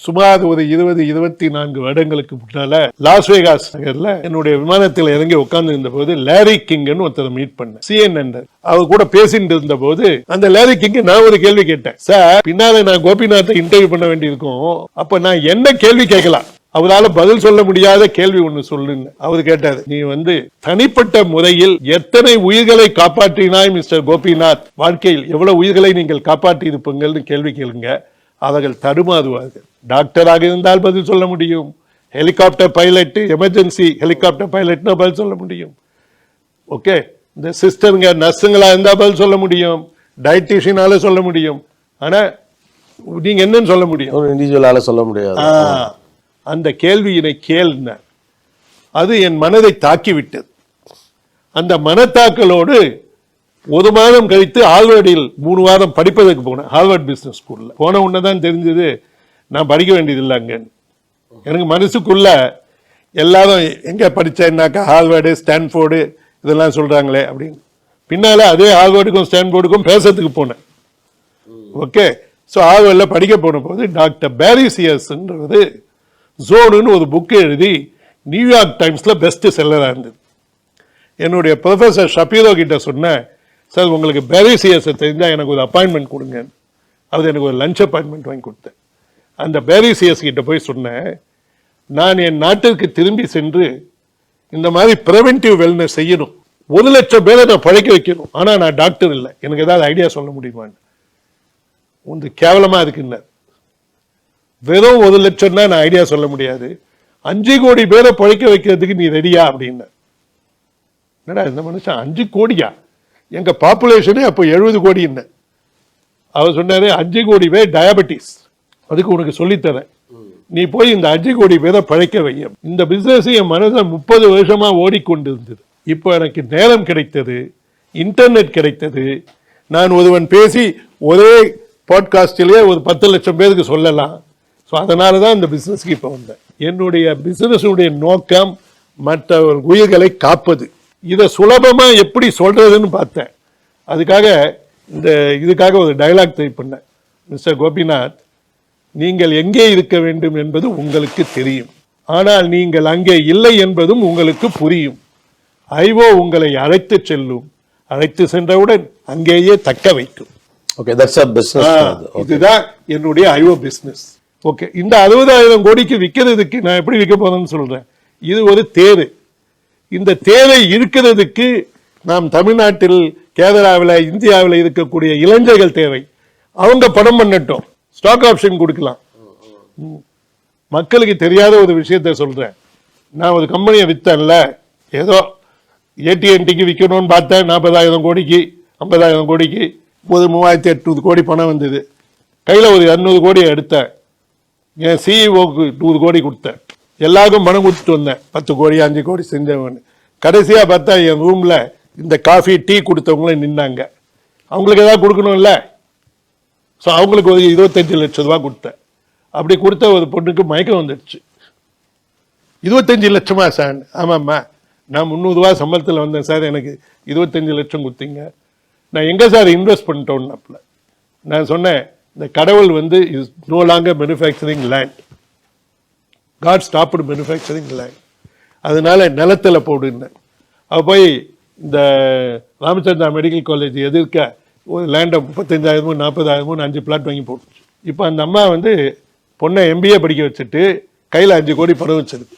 சுமார் ஒரு 20-24 வருடங்களுக்கு முன்னால லாஸ் வேகாஸ் நகர்ல என்னுடைய விமானத்தில் இறங்கி உட்கார்ந்து இருந்த போது லாரி கிங்னு ஒருத்தரை மீட் பண்ணேன். CNN அவர் கூட பேசிட்டு இருந்த போது அந்த லாரி கிங் நான் ஒரு கேள்வி கேட்டேன். சார், பின்னால நான் கோபிநாத்தை இன்டர்வியூ பண்ண வேண்டியிருக்கும், அப்ப நான் என்ன கேள்வி கேட்கலாம், அவரால் பதில் சொல்ல முடியாத கேள்வி ஒண்ணு சொல்லுங்க. அவர் கேட்டாரு, நீ தனிப்பட்ட முறையில் எத்தனை உயிர்களை காப்பாற்றினாய் மிஸ்டர் கோபிநாத், வாழ்க்கையில் எவ்வளவு உயிர்களை நீங்கள் காப்பாற்றி இருப்பீங்கன்னு கேள்வி கேளுங்க. அவர்கள் தடுமாறுவார்கள். டாக்டராக இருந்தால் பதில் சொல்ல முடியும், ஹெலிகாப்டர் பைலட், எமர்ஜென்சி ஹெலிகாப்டர் பைலட்னா பதில் சொல்ல முடியும். ஓகே, இந்த சிஸ்டருங்க நர்ஸுங்களா இருந்தா பதில் சொல்ல முடியும், டயட்டிஷியனால சொல்ல முடியும். ஆனா நீங்க என்னன்னு சொல்ல முடியும், இண்டிவிஜுவலால சொல்ல முடியாது. அந்த கேள்வியினை கேள்ன அது என் மனதை தாக்கிவிட்டது. அந்த மனத்தாக்கலோடு ஒரு மாதம் கழித்து ஹார்வர்டில் 3 வாரம் படிப்பதற்கு போனேன். ஹார்வர்ட் பிசினஸ் ஸ்கூல்ல போன உடனேதான் தெரிஞ்சது நான் படிக்க வேண்டியது இல்லை அங்க. எனக்கு மனசுக்குள்ள எல்லாரும் எங்க படிச்சேன்னாக்கா ஹார்வர்டு, ஸ்டான்ஃபோர்டு இதெல்லாம் சொல்றாங்களே அப்படின்னு. பின்னால அதே ஹார்வர்டுக்கும் ஸ்டான்ஃபோர்டுக்கும் பேசுறதுக்கு போனேன். ஓகே, ஸோ ஹார்வர்டில் படிக்க போன போது டாக்டர் பேரி சியர்ஸ்ன்றது ஜோனுன்னு ஒரு புக்கு எழுதி நியூயார்க் டைம்ஸ்ல பெஸ்ட் செல்லராக இருந்தது. என்னுடைய ப்ரொஃபஸர் ஷபீரோ கிட்ட சொன்னேன், சார் உங்களுக்கு பேரி சியர்ஸை தெரிஞ்சால் எனக்கு ஒரு அப்பாயின்மெண்ட் கொடுங்க. அது எனக்கு ஒரு லஞ்ச் அப்பாயின்மெண்ட் வாங்கி கொடுத்தேன். அந்த பேரி சியர்ஸ் கிட்ட போய் சொன்னேன், நான் என் நாட்டிற்கு திரும்பி சென்று இந்த மாதிரி ப்ரிவென்டிவ் வெல்னஸ் செய்யணும், 1 லட்சம் பேரை நான் பழைக்க வைக்கணும், ஆனா நான் டாக்டர் இல்லை, எனக்கு ஏதாவது ஐடியா சொல்ல முடியுமான்னு. கேவலமா இருக்குன்னு. வெறும் 1 லட்சம்னா நான் ஐடியா சொல்ல முடியாது, 5 கோடி பேரை பழைக்க வைக்கிறதுக்கு நீ ரெடியா அப்படின்னு. என்னடா இந்த மனுஷன் 5 கோடியா, எங்க பாப்புலேஷனே அப்போ 70 கோடி. என்ன அவர் சொன்னாரு, 5 கோடி பேர் டயபெட்டிஸ், அதுக்கு உனக்கு சொல்லித்தரேன், நீ போய் இந்த 5 கோடி பேரை பழைக்க வைய. இந்த பிசினஸ் என் மனதை 30 வருஷமா ஓடிக்கொண்டு இருந்தது. இப்போ எனக்கு நேரம் கிடைத்தது, இன்டர்நெட் கிடைத்தது, நான் ஒருவன் பேசி ஒரே பாட்காஸ்டிலேயே ஒரு 10 லட்சம் பேருக்கு சொல்லலாம். ஸோ அதனால தான் இந்த பிசினஸ்க்கு இப்போ வந்தேன். என்னுடைய பிசினஸுடைய நோக்கம் மற்ற உயிர்களை காப்பது. இதை சுலபமா எப்படி சொல்றதுன்னு பார்த்தேன். அதுக்காக இதுக்காக ஒரு டயலாக் டைப் பண்ணேன். மிஸ்டர் கோபிநாத், நீங்கள் எங்கே இருக்க வேண்டும் என்பது உங்களுக்கு தெரியும், ஆனால் நீங்கள் அங்கே இல்லை என்பதும் உங்களுக்கு புரியும். ஐஓ உங்களை அழைத்து செல்லும், அழைத்து சென்றவுடன் அங்கேயே தக்க வைக்கும். Okay, that's a business. இதுதான் என்னுடைய ஐஓ பிசினஸ். ஓகே, இந்த 60,000 கோடிக்கு விற்கிறதுக்கு நான் எப்படி விற்க போறேன்னு சொல்றேன். இது ஒரு தேவை. இந்த தேவை இருக்கிறதுக்கு நாம் தமிழ்நாட்டில், கேரளாவில், இந்தியாவில் இருக்கக்கூடிய இளைஞர்கள் தேவை. அவங்க படம் பண்ணட்டும், ஸ்டாக் ஆப்ஷன் கொடுக்கலாம். மக்களுக்கு தெரியாத ஒரு விஷயத்த சொல்றேன். நான் ஒரு கம்பெனியை வித்தேன்ல, ஏதோ AT&Tக்கு விற்கணும்னு பார்த்தேன். 40,000 கோடிக்கு 50,000 கோடிக்கு ஒரு 3,800 கோடி பணம் வந்தது. கையில் ஒரு 200 கோடியை எடுத்தேன். என் சிஇஓக்கு 100 கோடி கொடுத்தேன். எல்லாருக்கும் பணம் கொடுத்துட்டு வந்தேன், 10 கோடி 5 கோடி செஞ்சவன். கடைசியா பார்த்தா என் ரூம்ல இந்த காஃபி டீ கொடுத்தவங்களும் நின்னாங்க. அவங்களுக்கு ஏதாவது கொடுக்கணும்ல, ஸோ அவங்களுக்கு ஒரு 25 லட்சம் ரூபா கொடுத்தேன். அப்படி கொடுத்த ஒரு பொண்ணுக்கு மயக்கம் வந்துடுச்சு. 25 லட்சமா சார்? ஆமாம்மா, நான் 300 ரூபா சம்பளத்தில் வந்தேன் சார், எனக்கு 25 லட்சம் கொடுத்தீங்க. நான் எங்க சார் இன்வெஸ்ட் பண்ணிட்டோம்னாப்ல. நான் சொன்னேன், இந்த கடவுள் is no longer manufacturing land, God stopped manufacturing land, அதனால நிலத்தில் போடுன்னேன். அவ போய் இந்த ராமச்சந்திரா மெடிக்கல் காலேஜ் எதிர்க்க ஒரு லேண்டை 35,000 40,000 5 பிளாட் வாங்கி போட்டுச்சு. இப்போ அந்த அம்மா பொண்ணை MBA படிக்க வச்சுட்டு கையில் 5 கோடி பணம் வச்சிருக்கு.